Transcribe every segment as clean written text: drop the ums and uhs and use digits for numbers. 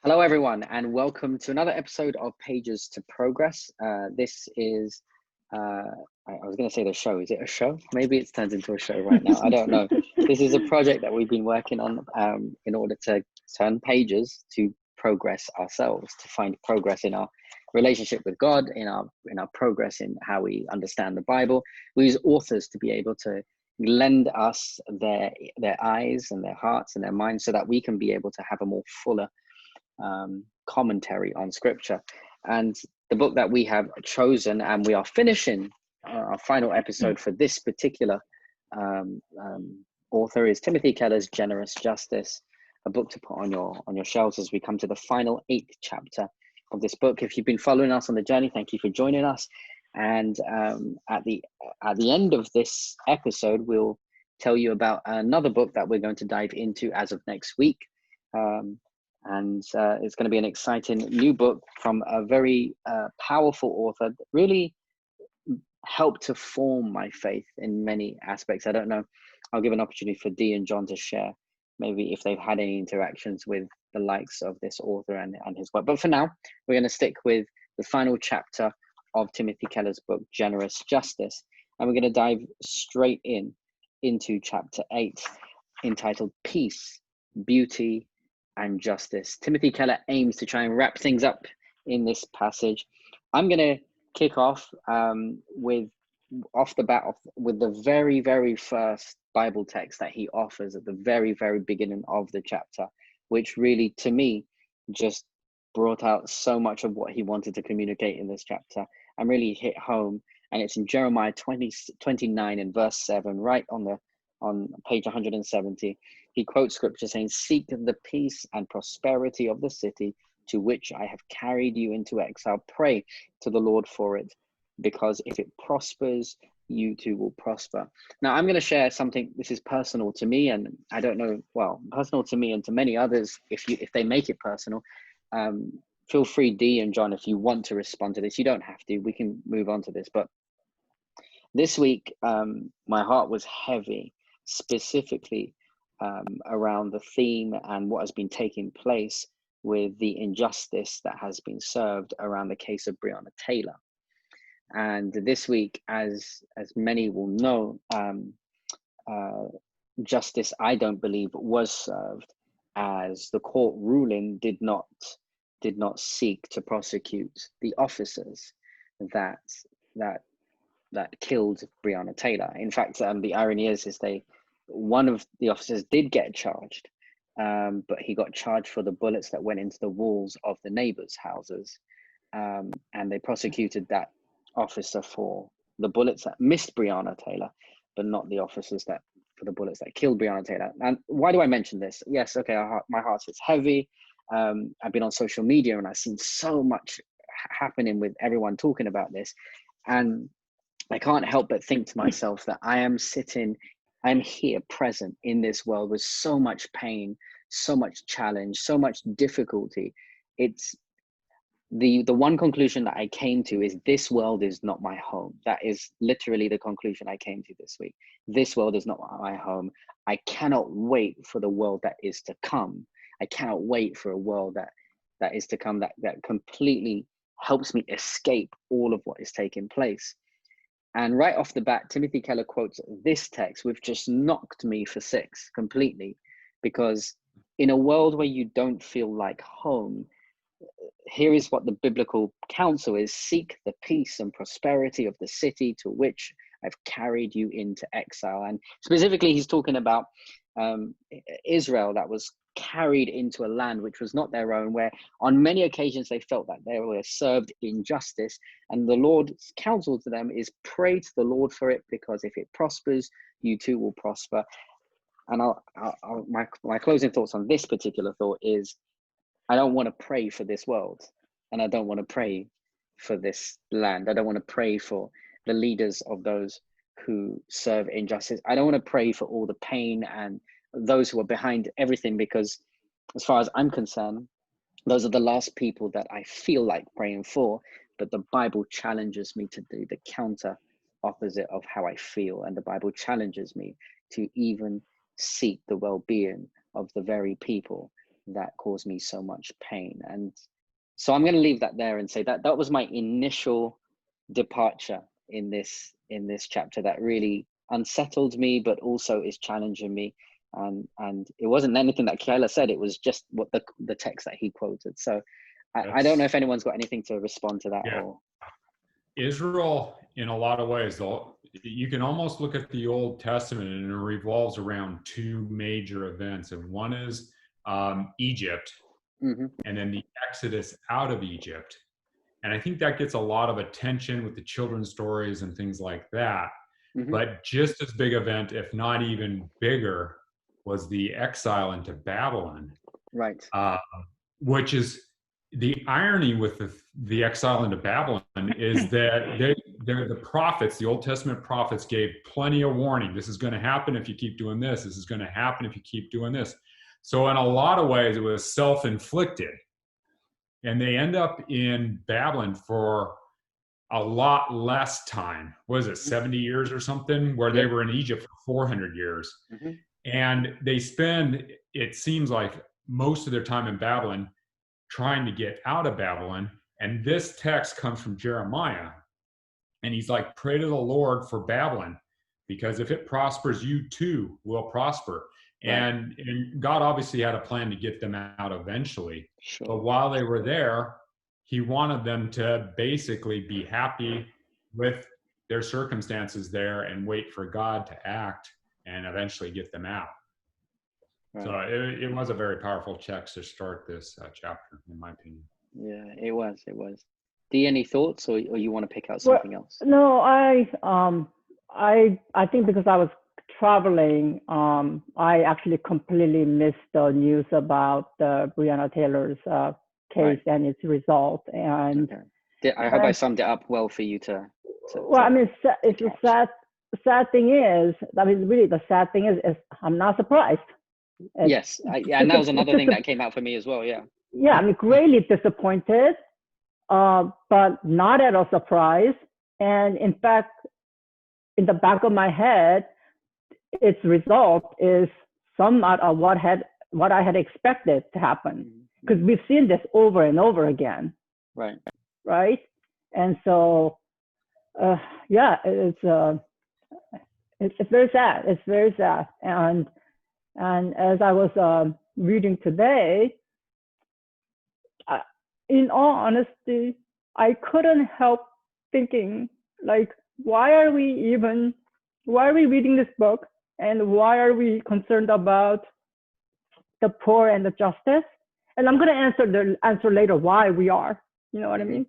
Hello, everyone, and welcome to another episode of Pages to Progress. This is, I was going to say the show. Is it a show? Maybe it's turned into a show right now. I don't know. This is a project that we've been working on in order to turn pages to progress ourselves, to find progress in our relationship with God, in our progress in how we understand the Bible. We use authors to be able to lend us their eyes and their hearts and their minds so that we can be able to have a more fuller commentary on scripture. And the book that we have chosen, and we are finishing our final episode for this particular author, is Timothy Keller's Generous Justice, a book to put on your shelves as we come to the final 8th chapter of this book. If you've been following us on the journey, thank you for joining us. And at the end of this episode, we'll tell you about another book that we're going to dive into as of next week. And it's going to be an exciting new book from a very powerful author that really helped to form my faith in many aspects. I don't know. I'll give an opportunity for Dee and John to share maybe if they've had any interactions with the likes of this author and his work. But for now, we're going to stick with the final chapter of Timothy Keller's book, Generous Justice. And we're going to dive straight into chapter 8, entitled Peace, Beauty, and Justice. Timothy Keller aims to try and wrap things up in this passage. I'm going to kick off with the very, very first Bible text that he offers at the very, very beginning of the chapter, which really, to me, just brought out so much of what he wanted to communicate in this chapter and really hit home. And it's in Jeremiah 29 and verse 7, right on page 170. He quotes scripture saying, "Seek the peace and prosperity of the city to which I have carried you into exile. Pray to the Lord for it, because if it prospers, you too will prosper." Now, I'm going to share something. This is personal to me, and I don't know, well, personal to me and to many others. If they make it personal, feel free, Dee and John, if you want to respond to this. You don't have to. We can move on to this. But this week, my heart was heavy, specifically around the theme and what has been taking place with the injustice that has been served around the case of Breonna Taylor. And this week, as many will know, justice, I don't believe, was served, as the court ruling did not seek to prosecute the officers that killed Breonna Taylor. In fact, the irony is one of the officers did get charged, but he got charged for the bullets that went into the walls of the neighbors' houses, and they prosecuted that officer for the bullets that missed Breonna Taylor, but not the officers for the bullets that killed Breonna Taylor. And why do I mention this? Yes, okay, my heart is heavy. I've been on social media and I've seen so much happening with everyone talking about this, and I can't help but think to myself that I'm here present in this world with so much pain, so much challenge, so much difficulty. It's the one conclusion that I came to is this world is not my home. That is literally the conclusion I came to this week. This world is not my home. I cannot wait for the world that is to come. I cannot wait for a world that is to come that completely helps me escape all of what is taking place. And right off the bat, Timothy Keller quotes this text, which just knocked me for six completely, because in a world where you don't feel like home, here is what the biblical counsel is: seek the peace and prosperity of the city to which I've carried you into exile. And specifically, he's talking about Israel that was carried into a land which was not their own, where on many occasions they felt that they were served injustice. And the Lord's counsel to them is pray to the Lord for it, because if it prospers, you too will prosper. And my closing thoughts on this particular thought is, I don't want to pray for this world, and I don't want to pray for this land. I don't want to pray for the leaders of those who serve injustice. I don't want to pray for all the pain and those who are behind everything, because as far as I'm concerned, those are the last people that I feel like praying for. But the Bible challenges me to do the counter opposite of how I feel. And the Bible challenges me to even seek the well-being of the very people that caused me so much pain. And so I'm going to leave that there and say that that was my initial departure in this chapter that really unsettled me, but also is challenging me. And it wasn't anything that Keller said, it was just what the text that he quoted. So I don't know if anyone's got anything to respond to that. Yeah. Or Israel, in a lot of ways, though, you can almost look at the Old Testament and it revolves around two major events. And one is Egypt, mm-hmm. and then the Exodus out of Egypt. And I think that gets a lot of attention with the children's stories and things like that. Mm-hmm. But just as big event, if not even bigger, was the exile into Babylon. Right. Which is the irony with the exile into Babylon is that they're the prophets, the Old Testament prophets gave plenty of warning. This is going to happen if you keep doing this. This is going to happen if you keep doing this. So in a lot of ways, it was self-inflicted. And they end up in Babylon for a lot less time. What is it, 70 years or something? Where they were in Egypt for 400 years. Mm-hmm. And they spend, it seems like, most of their time in Babylon trying to get out of Babylon. And this text comes from Jeremiah. And he's like, pray to the Lord for Babylon, because if it prospers, you too will prosper. Right. And God obviously had a plan to get them out eventually. Sure. But while they were there, he wanted them to basically be happy with their circumstances there and wait for God to act and eventually get them out. Right. So it was a very powerful text to start this chapter, in my opinion. Yeah, it was. Dee, any thoughts, or you want to pick out something else? No, I think because I was traveling, I actually completely missed the news about Breonna Taylor's case and its result. And I hope I summed it up well for you to well, I mean, it's a sad thing is, I mean, really the sad thing is I'm not surprised. Yes, and that was another thing that came out for me as well. Yeah. Yeah, I'm greatly disappointed, but not at all surprised. And in fact, in the back of my head, its result is somewhat of what I had expected to happen, because we've seen this over and over again. Right. Right. And so, yeah, it's very sad. It's very sad. And as I was reading today, in all honesty, I couldn't help thinking, like, why are we reading this book, and why are we concerned about the poor and the justice? And I'm going to answer later why we are, you know what I mean?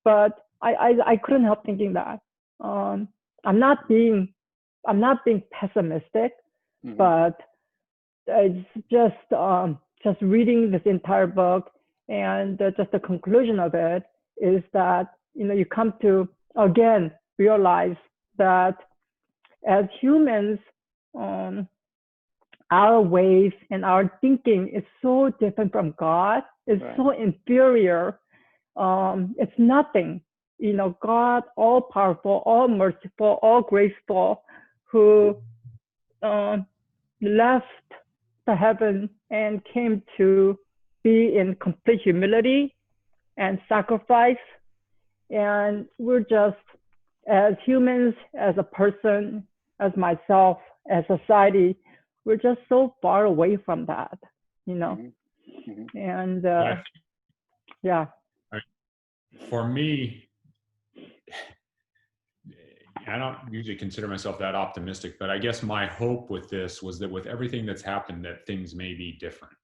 But I couldn't help thinking that. I'm not being pessimistic, but it's just reading this entire book, and just the conclusion of it is that, you know, you come to again realize that as humans, our ways and our thinking is so different from God. It's so inferior. It's nothing. You know, God, all powerful, all merciful, all graceful, who left the heaven and came to be in complete humility and sacrifice. And we're just, as humans, as a person, as myself, as society, we're just so far away from that, you know. And yeah. For me, I don't usually consider myself that optimistic, but I guess my hope with this was that with everything that's happened, that things may be different.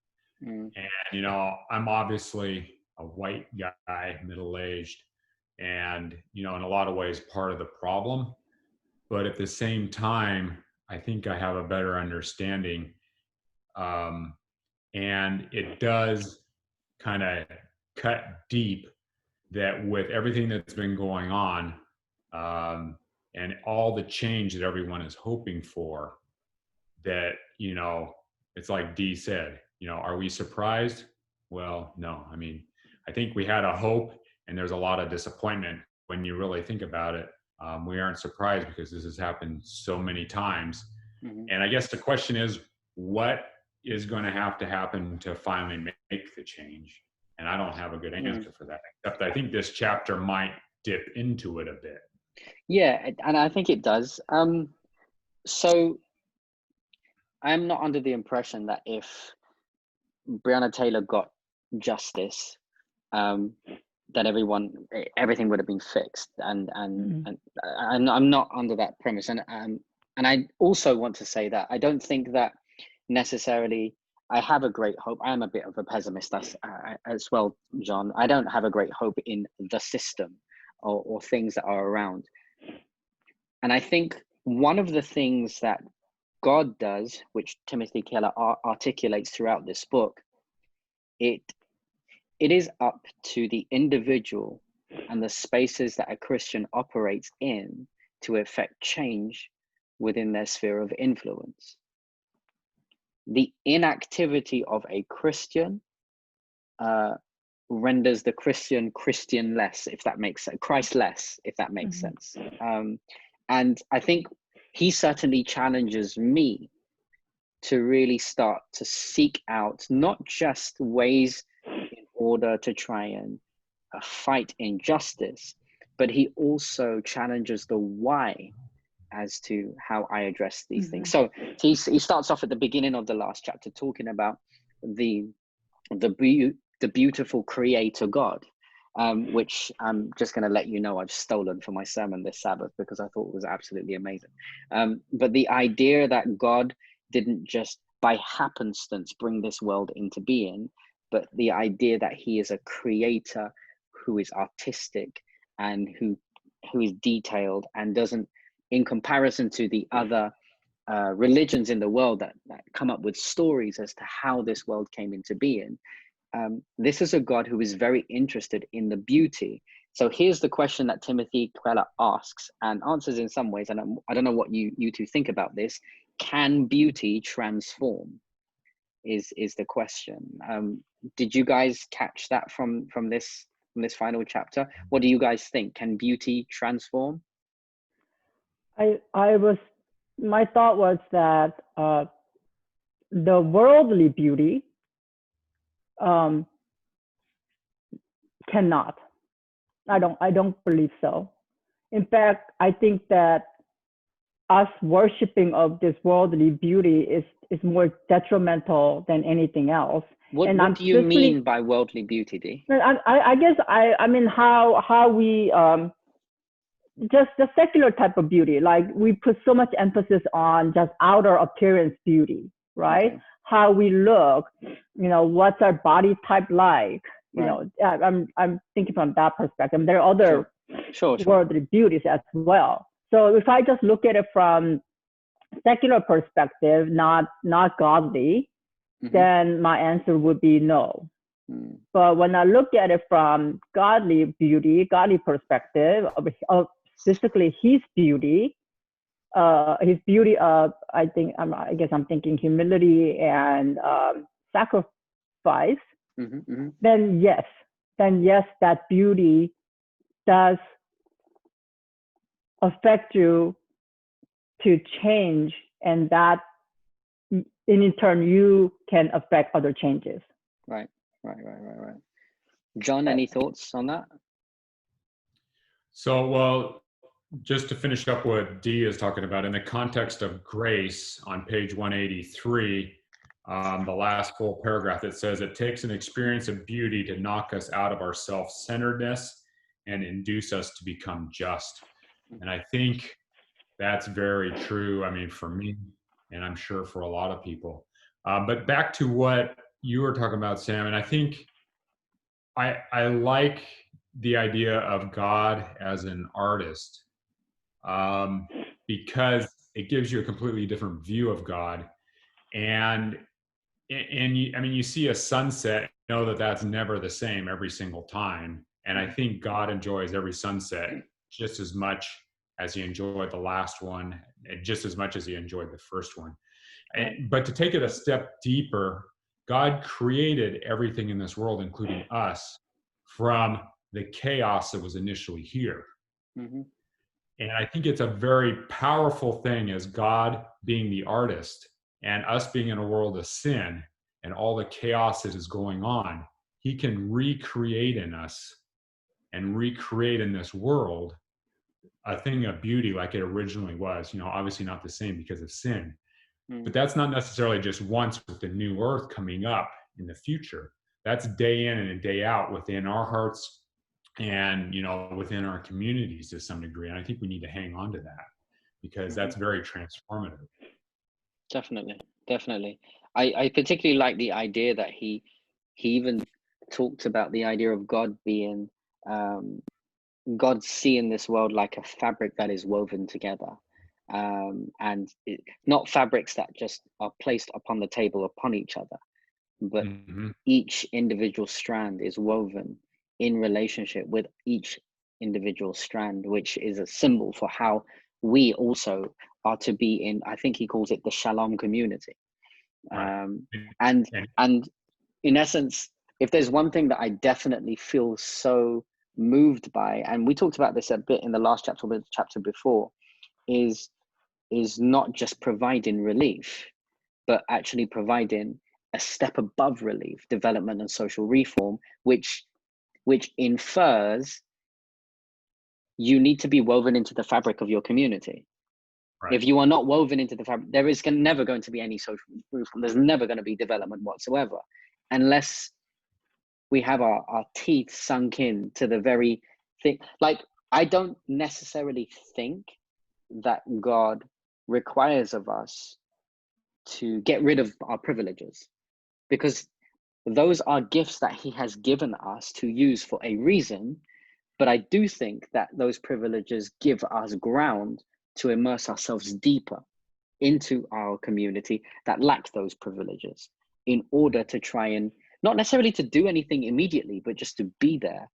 And, you know, I'm obviously a white guy, middle-aged, and, you know, in a lot of ways part of the problem. But at the same time, I think I have a better understanding. And it does kind of cut deep that with everything that's been going on, and all the change that everyone is hoping for, that, you know, it's like Dee said, you know, are we surprised? Well, no. I mean, I think we had a hope, and there's a lot of disappointment when you really think about it. We aren't surprised because this has happened so many times. And I guess the question is, what is going to have to happen to finally make the change? And I don't have a good answer for that, except I think this chapter might dip into it a bit. Yeah, and I think it does. So I'm not under the impression that if Breonna Taylor got justice, that everything would have been fixed, and I'm not under that premise, and I also want to say that I don't think that necessarily. I have a great hope. I am a bit of a pessimist as well, John. I don't have a great hope in the system or things that are around, and I think one of the things that God does, which Timothy Keller articulates throughout this book, it is up to the individual and the spaces that a Christian operates in to effect change within their sphere of influence. The inactivity of a Christian renders the Christian less, if that makes sense, Christ-less, if that makes sense. And I think he certainly challenges me to really start to seek out not just ways in order to try and fight injustice, but he also challenges the why as to how I address these things. So he starts off at the beginning of the last chapter talking about the beautiful creator God, which I'm just going to let you know I've stolen for my sermon this Sabbath because I thought it was absolutely amazing. But the idea that God didn't just by happenstance bring this world into being, but the idea that he is a creator who is artistic and who is detailed and doesn't, in comparison to the other religions in the world that come up with stories as to how this world came into being, this is a God who is very interested in the beauty. So here's the question that Timothy Keller asks and answers in some ways, and I don't know what you two think about this. Can beauty transform? Is the question. Did you guys catch that from this final chapter? What do you guys think? Can beauty transform? My thought was that the worldly beauty cannot. I don't believe so. In fact, I think that us worshiping of this worldly beauty is more detrimental than anything else. What do you mean by worldly beauty, Dee? I guess I mean how we just the secular type of beauty, like we put so much emphasis on just outer appearance beauty, right? Okay. How we look, what's our body type like? Right. I'm thinking from that perspective. There are other worldly beauties as well. So if I just look at it from secular perspective, not godly, then my answer would be no. But when I look at it from godly beauty, godly perspective of specifically his beauty of, I guess I'm thinking humility and sacrifice, then yes, that beauty does affect you to change, and that in turn you can affect other changes. Right. John, any thoughts on that? So, well, just to finish up what Dee is talking about, in the context of grace on page 183, the last full paragraph that says, it takes an experience of beauty to knock us out of our self-centeredness and induce us to become just. And I think that's very true. I mean, for me, and I'm sure for a lot of people. But back to what you were talking about, Sam, and I think I like the idea of God as an artist because it gives you a completely different view of God. And you see a sunset, you know that's never the same every single time. And I think God enjoys every sunset just as much as he enjoyed the last one, and just as much as he enjoyed the first one. But to take it a step deeper, God created everything in this world, including us, from the chaos that was initially here. And I think it's a very powerful thing as God being the artist And us being in a world of sin and all the chaos that is going on, he can recreate in us and recreate in this world a thing of beauty like it originally was. Obviously not the same because of sin, but that's not necessarily just once with the new earth coming up in the future. That's day in and day out within our hearts and, within our communities to some degree. And I think we need to hang on to that because that's very transformative. Definitely. I particularly like the idea that he even talked about the idea of God being, God seeing this world like a fabric that is woven together. And not fabrics that just are placed upon the table upon each other, but each individual strand is woven in relationship with each individual strand, which is a symbol for how we also are to be in, I think he calls it the Shalom community. And in essence, if there's one thing that I definitely feel so moved by, and we talked about this a bit in the last chapter, but the chapter before, is not just providing relief, but actually providing a step above relief, development and social reform, which infers you need to be woven into the fabric of your community. Right. If you are not woven into the fabric, there is never going to be any social reform. There's never going to be development whatsoever, unless we have our teeth sunk in to the very thing. Like, I don't necessarily think that God requires of us to get rid of our privileges, because those are gifts that he has given us to use for a reason. But I do think that those privileges give us ground to immerse ourselves deeper into our community that lacks those privileges, in order to try and not necessarily to do anything immediately, but just to be there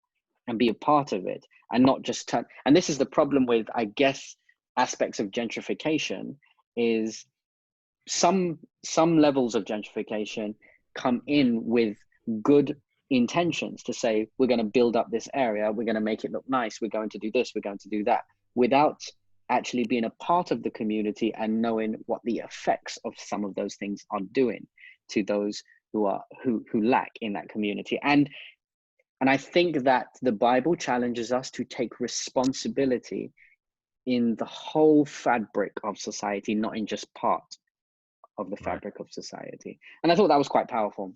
and be a part of it, and not just turn. And this is the problem with, I guess, aspects of gentrification, is some levels of gentrification come in with good intentions to say, we're going to build up this area, we're going to make it look nice, we're going to do this, we're going to do that, without actually being a part of the community and knowing what the effects of some of those things are doing to those who lack in that community. And I think that the Bible challenges us to take responsibility in the whole fabric of society, not in just part of the fabric of society. And I thought that was quite powerful.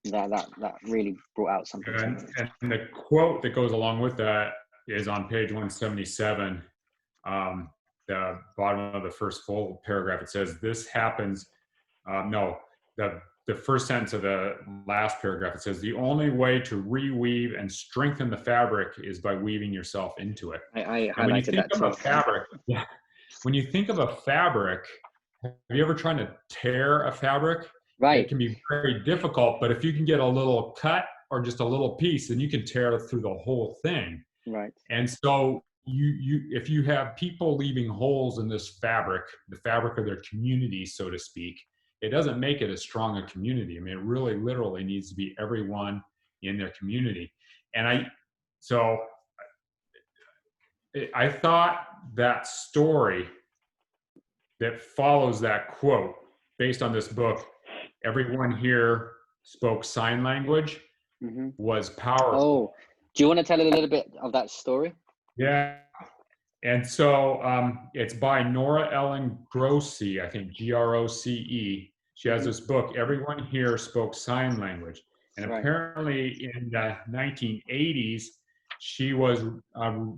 That really brought out something. And the quote that goes along with that is on page 177. The bottom of the first full paragraph, it says, this happens, the first sentence of the last paragraph, it says, the only way to reweave and strengthen the fabric is by weaving yourself into it. I highlighted that too. When you think of a fabric, have you ever tried to tear a fabric? Right. It can be very difficult, but if you can get a little cut or just a little piece, then you can tear through the whole thing. Right. And so if you have people leaving holes in this fabric, the fabric of their community, so to speak, it doesn't make it as strong a community. I mean, it really literally needs to be everyone in their community. And I thought that story that follows that quote, based on this book, everyone here spoke sign language, was powerful. Oh, do you want to tell a little bit of that story? Yeah. And so it's by Nora Ellen Groce, I think, Groce. She has this book, Everyone Here Spoke Sign Language. And apparently in the 1980s, she was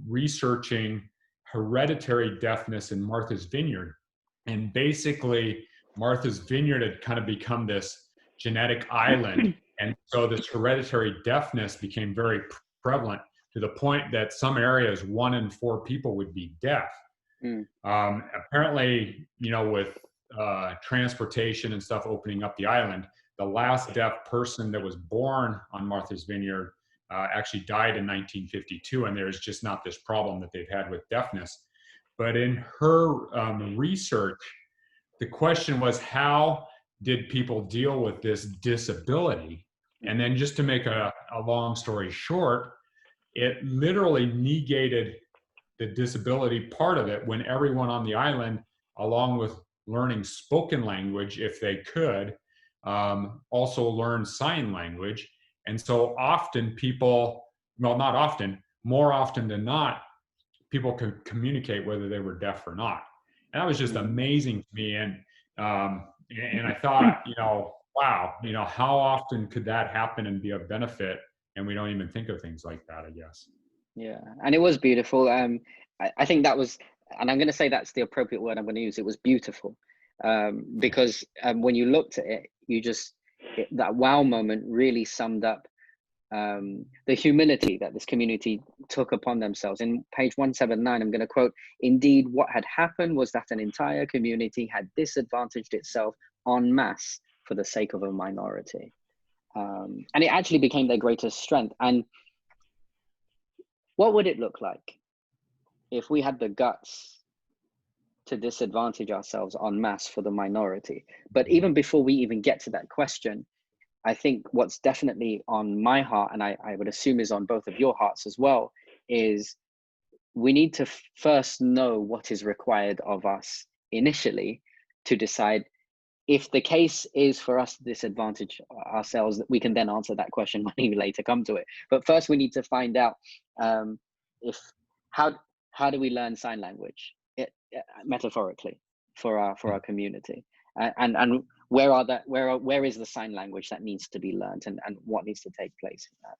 researching hereditary deafness in Martha's Vineyard. And basically, Martha's Vineyard had kind of become this genetic island. And so this hereditary deafness became very prevalent, to the point that some areas 1 in 4 people would be deaf. Apparently, with transportation and stuff opening up the island, the last deaf person that was born on Martha's Vineyard actually died in 1952, and there's just not this problem that they've had with deafness. But in her research, the question was, how did people deal with this disability? And then, just to make a long story short, it literally negated the disability part of it when everyone on the island, along with learning spoken language if they could, also learn sign language. And so often people, well, not often, more often than not, people could communicate whether they were deaf or not. And that was just amazing to me. And I thought, wow, how often could that happen and be of benefit? And we don't even think of things like that, I guess. Yeah, and it was beautiful. I think that was, and I'm going to say that's the appropriate word I'm going to use. It was beautiful, because when you looked at it, that wow moment really summed up the humility that this community took upon themselves. In page 179, I'm going to quote, "Indeed, what had happened was that an entire community had disadvantaged itself en masse for the sake of a minority." And it actually became their greatest strength. And what would it look like if we had the guts to disadvantage ourselves en masse for the minority? But even before we even get to that question, I think what's definitely on my heart, and I would assume is on both of your hearts as well, is we need to first know what is required of us initially to decide if the case is for us to disadvantage ourselves. We can then answer that question when we later come to it. But first we need to find out how do we learn sign language metaphorically for our community, and where is the sign language that needs to be learned, and what needs to take place in that.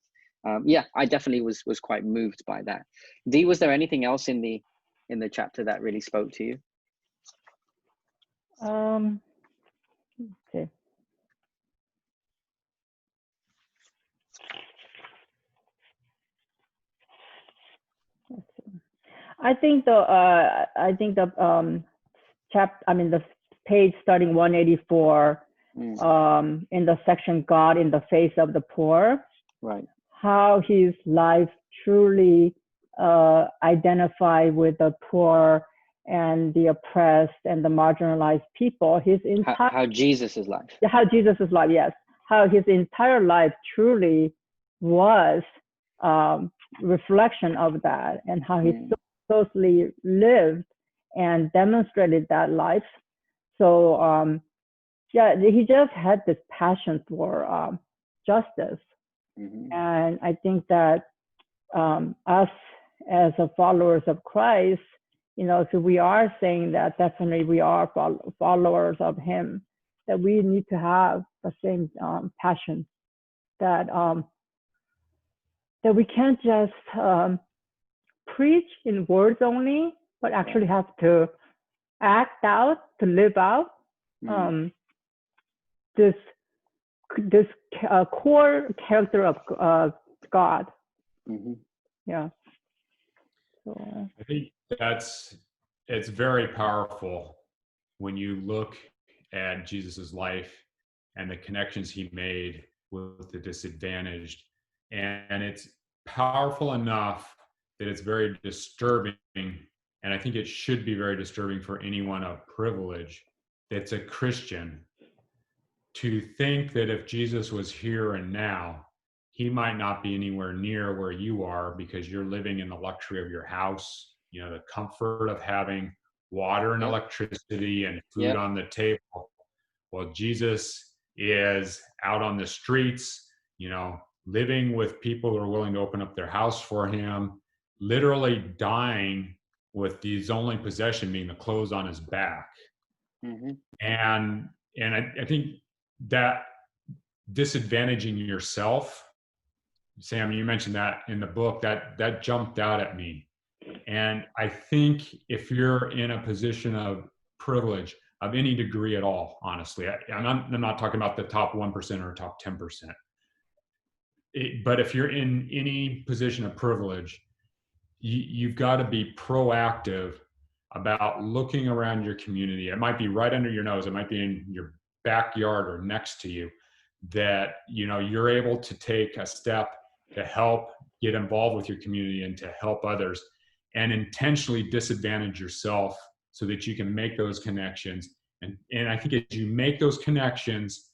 Yeah, I definitely was quite moved by that. Dee, was there anything else in the chapter that really spoke to you? Okay. I think the page starting 184, in the section God in the face of the poor, right? How his life truly identified with the poor and the oppressed and the marginalized people. How Jesus' life. How Jesus' life, yes. How his entire life truly was reflection of that, and how he so closely lived and demonstrated that life. So yeah, he just had this passion for justice. And I think that us as followers of Christ, so we are saying that definitely we are followers of him, that we need to have the same passion, that we can't just preach in words only, but actually have to act out, to live out this core character of God. Yeah. So I think it's very powerful when you look at Jesus's life and the connections he made with the disadvantaged, and it's powerful enough that it's very disturbing. And I think it should be very disturbing for anyone of privilege that's a Christian to think that if Jesus was here and now, he might not be anywhere near where you are because you're living in the luxury of your house, the comfort of having water and electricity and food on the table. Well, Jesus is out on the streets, living with people who are willing to open up their house for him, literally dying with his only possession being the clothes on his back. And I think that disadvantaging yourself, Sam, you mentioned that in the book, that jumped out at me. And I think if you're in a position of privilege of any degree at all, honestly, I'm not talking about the top 1% or top 10%, but if you're in any position of privilege, you've got to be proactive about looking around your community. It might be right under your nose. It might be in your backyard or next to you, that you're able to take a step to help get involved with your community and to help others, and intentionally disadvantage yourself so that you can make those connections. And I think as you make those connections,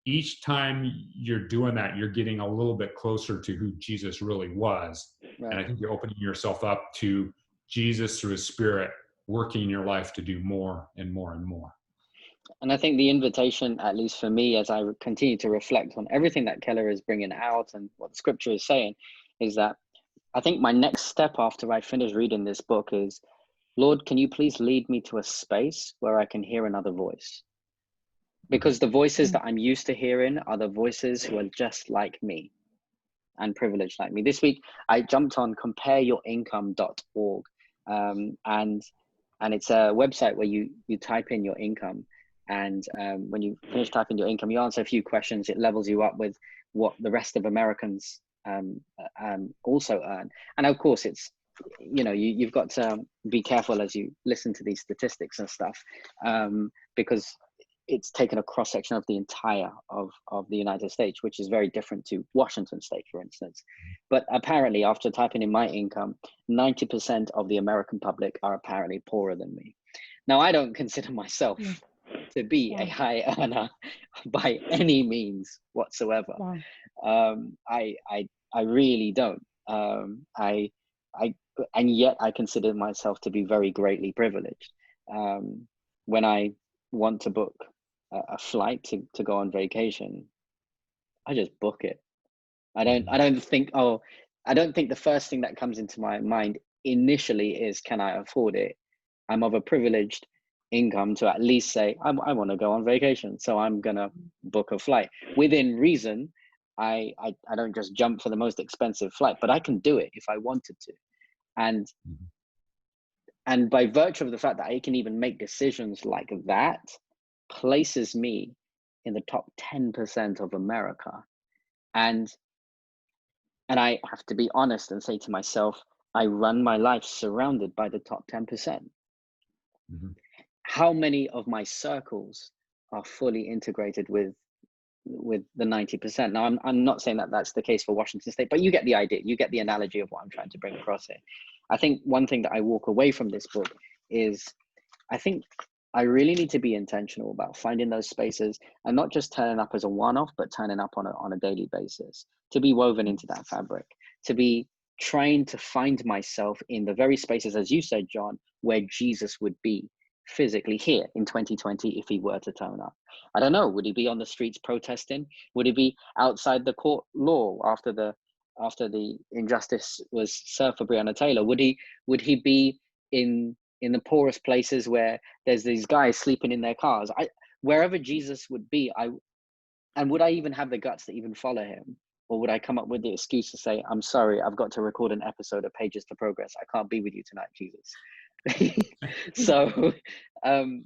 each time you're doing that, you're getting a little bit closer to who Jesus really was. Right. And I think you're opening yourself up to Jesus through his Spirit working in your life to do more and more and more. And I think the invitation, at least for me, as I continue to reflect on everything that Keller is bringing out and what the scripture is saying, is that I think my next step after I finish reading this book is, Lord, can you please lead me to a space where I can hear another voice? Because the voices that I'm used to hearing are the voices who are just like me and privileged like me. This week, I jumped on compareyouриncome.org, and it's a website where you type in your income. And when you finish typing your income, you answer a few questions. It levels you up with what the rest of Americans also earn. And of course, it's, you know, you've got to be careful as you listen to these statistics and stuff, because it's taken a cross section of the entire of the United States, which is very different to Washington State, for instance. But apparently, after typing in my income, 90% of the American public are apparently poorer than me. Now, I don't consider myself to be a high earner by any means whatsoever. I really don't. And yet I consider myself to be very greatly privileged. When I want to book a flight to go on vacation, I just book it. I don't think the first thing that comes into my mind initially is, can I afford it? I'm of a privileged income to at least say, I want to go on vacation, so I'm gonna book a flight within reason. I don't just jump for the most expensive flight, but I can do it if I wanted to. And by virtue of the fact that I can even make decisions like that, places me in the top 10% of America. And I have to be honest and say to myself, I run my life surrounded by the top 10%. How many of my circles are fully integrated with the 90%? Now, I'm not saying that that's the case for Washington State, but you get the idea. You get the analogy of what I'm trying to bring across here. I think one thing that I walk away from this book is, I think I really need to be intentional about finding those spaces and not just turning up as a one-off, but turning up on a daily basis, to be woven into that fabric, to be trying to find myself in the very spaces, as you said, John, where Jesus would be physically here in 2020 if he were to turn up. I don't know, would he be on the streets protesting? Would he be outside the court law after the injustice was served for Breonna Taylor? Would he be in the poorest places where there's these guys sleeping in their cars? Wherever Jesus would be, and would I even have the guts to even follow him? Or would I come up with the excuse to say, I'm sorry, I've got to record an episode of Pages to Progress. I can't be with you tonight, Jesus. So, and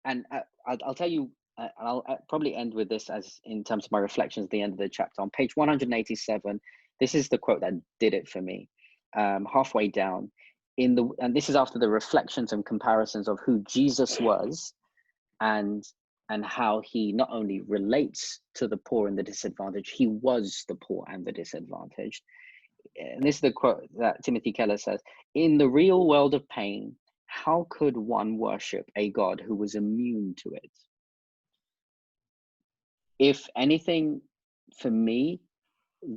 I'll tell you, I'll probably end with this as in terms of my reflections at the end of the chapter. On page 187, this is the quote that did it for me. Halfway down, and this is after the reflections and comparisons of who Jesus was, and how he not only relates to the poor and the disadvantaged, he was the poor and the disadvantaged. And this is the quote that Timothy Kellers says: in the real world of pain, how could one worship a God who was immune to it? If anything, for me,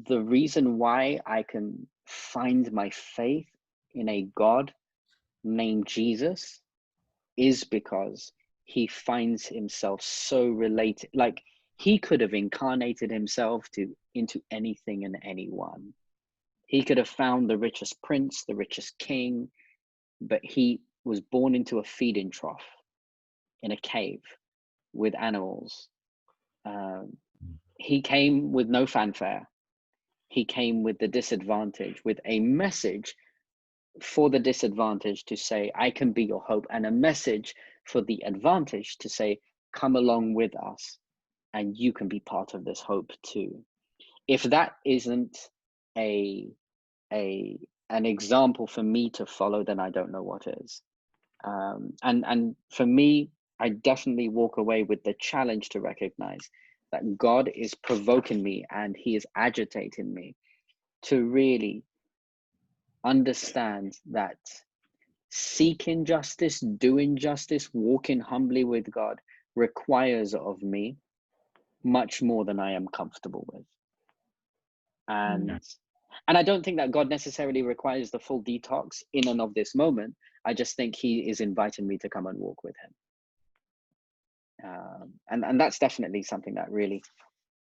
the reason why I can find my faith in a God named Jesus is because he finds himself so related. Like, he could have incarnated himself into anything and anyone. He could have found the richest prince, the richest king, but he was born into a feeding trough in a cave with animals. He came with no fanfare. He came with the disadvantage, with a message for the disadvantaged to say, I can be your hope, and a message for the advantage to say, come along with us and you can be part of this hope too. If that isn't an example for me to follow, then I don't know what is. And for me, I definitely walk away with the challenge to recognize that God is provoking me and he is agitating me to really understand that seeking justice, doing justice, walking humbly with God requires of me much more than I am comfortable with. And I don't think that God necessarily requires the full detox in and of this moment. I just think he is inviting me to come and walk with him. And that's definitely something that really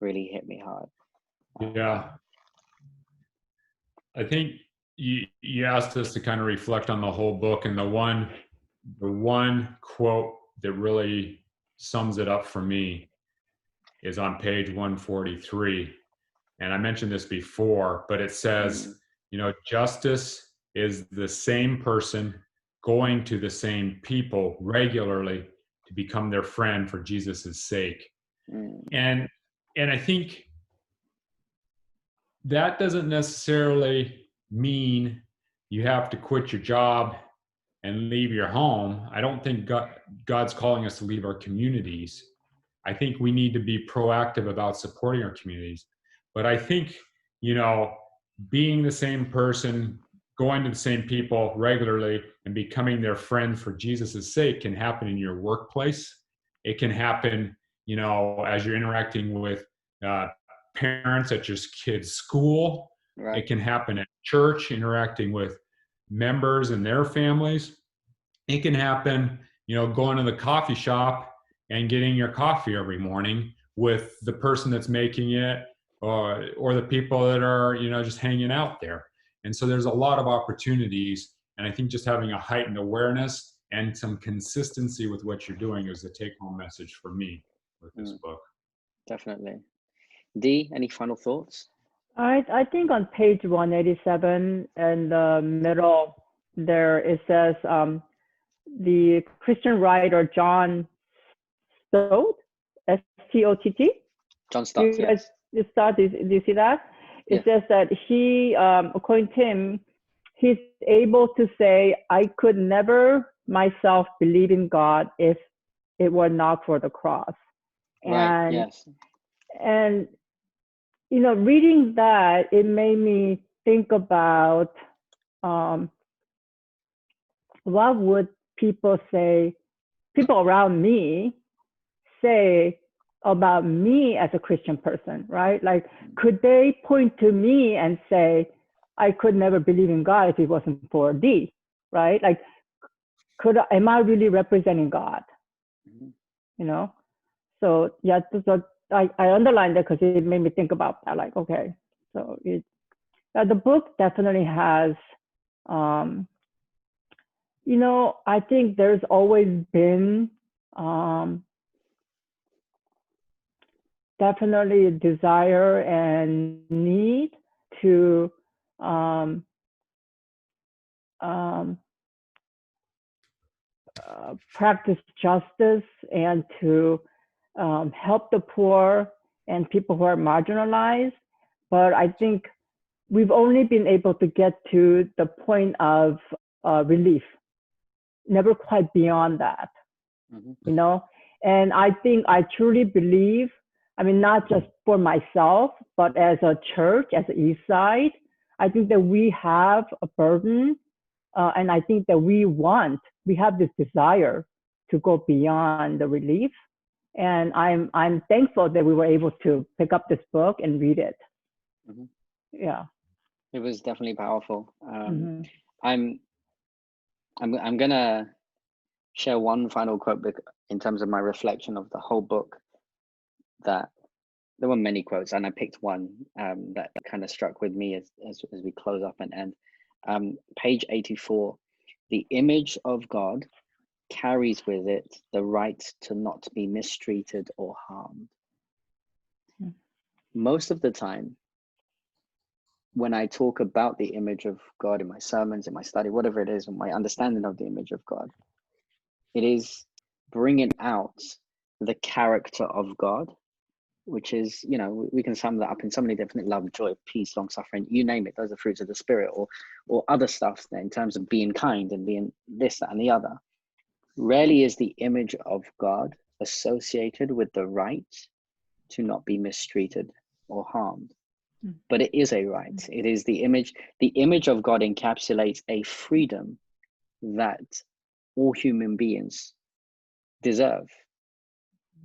hit me hard. Yeah. I think you asked us to kind of reflect on the whole book, and the one quote that really sums it up for me is on page 143. And I mentioned this before, but it says, justice is the same person going to the same people regularly to become their friend for Jesus' sake. And I think that doesn't necessarily mean you have to quit your job and leave your home. I don't think God's calling us to leave our communities. I think we need to be proactive about supporting our communities. But I think, being the same person, going to the same people regularly and becoming their friend for Jesus' sake can happen in your workplace. It can happen, as you're interacting with parents at your kids' school. Right. It can happen at church, interacting with members and their families. It can happen, going to the coffee shop and getting your coffee every morning with the person that's making it, or the people that are, just hanging out there. And so there's a lot of opportunities. And I think just having a heightened awareness and some consistency with what you're doing is the take-home message for me with this book. Definitely. Dee, any final thoughts? I think on page 187 in the middle there, it says the Christian writer John Stott, S-T-O-T-T. John Stott, yes. Do you see that? It says that he, according to him, he's able to say, I could never myself believe in God if it were not for the cross. Right, yes. And, reading that, it made me think about what would people around me say about me as a Christian person, right? Like, could they point to me and say, I could never believe in God if it wasn't for Dee, right? Like, am I really representing God? So yeah, so I underlined that because it made me think about that. Like, okay, so the book definitely has, I think there's always been definitely a desire and need to practice justice and to help the poor and people who are marginalized. But I think we've only been able to get to the point of relief, never quite beyond that, And I think I truly believe, not just for myself, but as a church, as the East Side, I think that we have a burden, and I think that we have this desire to go beyond the relief. And I'm thankful that we were able to pick up this book and read it. Yeah, it was definitely powerful. I'm gonna share one final quote in terms of my reflection of the whole book. That there were many quotes, and I picked one that kind of struck with me as we close up and end. Page 84, the image of God carries with it the right to not be mistreated or harmed. Most of the time, when I talk about the image of God in my sermons, in my study, whatever it is, and my understanding of the image of God, it is bringing out the character of God, which is, we can sum that up in so many different: love, joy, peace, long suffering, you name it. Those are fruits of the Spirit, or other stuff in terms of being kind and being this, that, and the other. Rarely is the image of God associated with the right to not be mistreated or harmed. But it is a right. It is the image. The image of God encapsulates a freedom that all human beings deserve.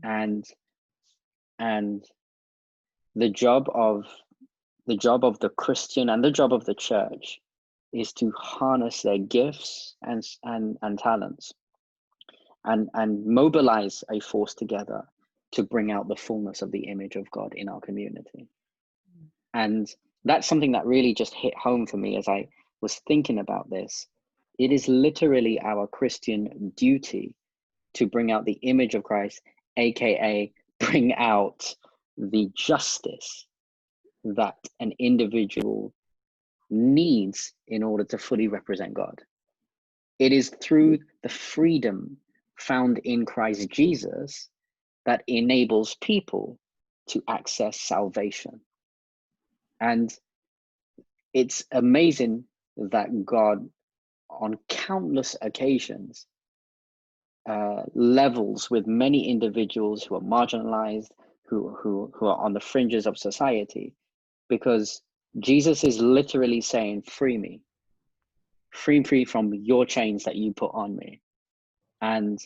And the job of the Christian and the job of the church is to harness their gifts and talents and mobilize a force together to bring out the fullness of the image of God in our community. And that's something that really just hit home for me as I was thinking about this. It is literally our Christian duty to bring out the image of Christ, aka bring out the justice that an individual needs in order to fully represent God. It is through the freedom found in Christ Jesus that enables people to access salvation. And it's amazing that God, on countless occasions, levels with many individuals who are marginalized, who are on the fringes of society, because Jesus is literally saying, free me, free from your chains that you put on me. And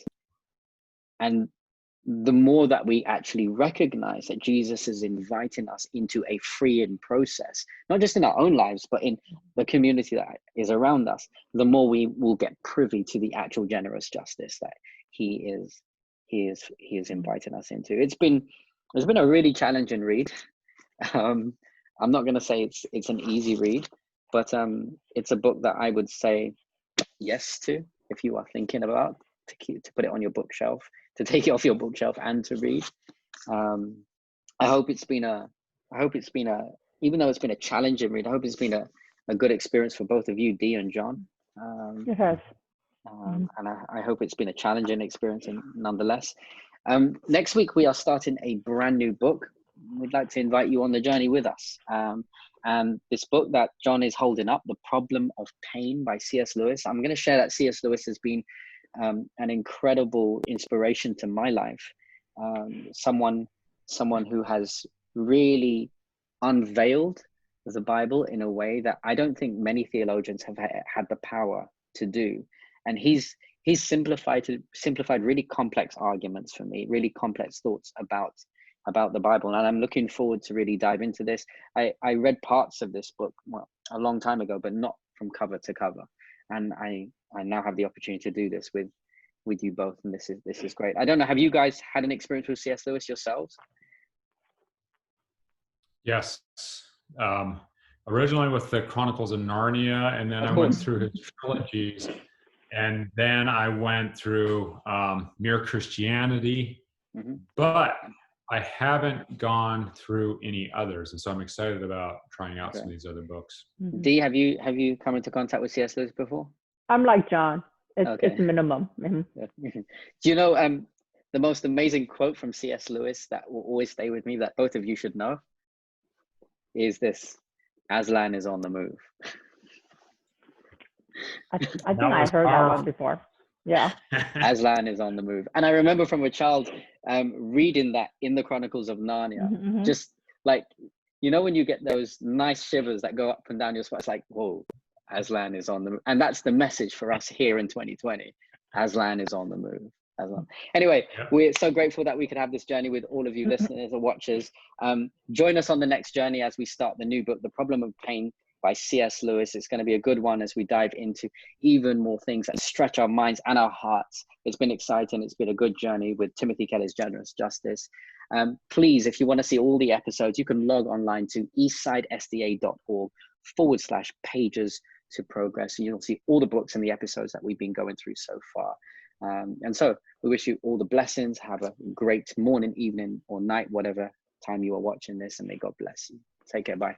the more that we actually recognize that Jesus is inviting us into a freeing process, not just in our own lives, but in the community that is around us, the more we will get privy to the actual generous justice that he is inviting us into. It's been a really challenging read. I'm not going to say it's an easy read, but it's a book that I would say yes to if you are thinking about to put it on your bookshelf, to take it off your bookshelf and to read. I hope it's been a, even though it's been a challenging read, I hope it's been a good experience for both of you, Dee and John. It has. And I hope it's been a challenging experience nonetheless. Next week, we are starting a brand new book. We'd like to invite you on the journey with us. And this book that John is holding up, The Problem of Pain by C.S. Lewis. I'm going to share that C.S. Lewis has been an incredible inspiration to my life. Someone who has really unveiled the Bible in a way that I don't think many theologians have had the power to do. And he's simplified really complex arguments for me, really complex thoughts about the Bible. And I'm looking forward to really dive into this. I read parts of this book a long time ago, but not from cover to cover. And I now have the opportunity to do this with you both, and this is great. I don't know, have you guys had an experience with C.S. Lewis yourselves? Yes. Originally with the Chronicles of Narnia, and then I went through his trilogies, and then I went through Mere Christianity, but I haven't gone through any others, and so I'm excited about trying out some of these other books. Dee, have you come into contact with C.S. Lewis before? I'm like John. It's minimum. Do you know the most amazing quote from C.S. Lewis that will always stay with me, that both of you should know, is this: Aslan is on the move. I think I've heard that one before. Yeah. Aslan is on the move. And I remember from a child reading that in the Chronicles of Narnia, just like, you know, when you get those nice shivers that go up and down your spine, it's like, whoa, Aslan is on the move. And that's the message for us here in 2020. Aslan is on the move. Aslan. Anyway, we're so grateful that we could have this journey with all of you listeners or watchers. Join us on the next journey as we start the new book, The Problem of Pain by C.S. Lewis. It's going to be a good one as we dive into even more things that stretch our minds and our hearts. It's been exciting. It's been a good journey with Timothy Kellers' Generous Justice. Please, if you want to see all the episodes, you can log online to eastsidesda.org/pages to progress, and you'll see all the books and the episodes that we've been going through so far. And so we wish you all the blessings. Have a great morning, evening, or night, whatever time you are watching this, and may God bless you. Take care. Bye.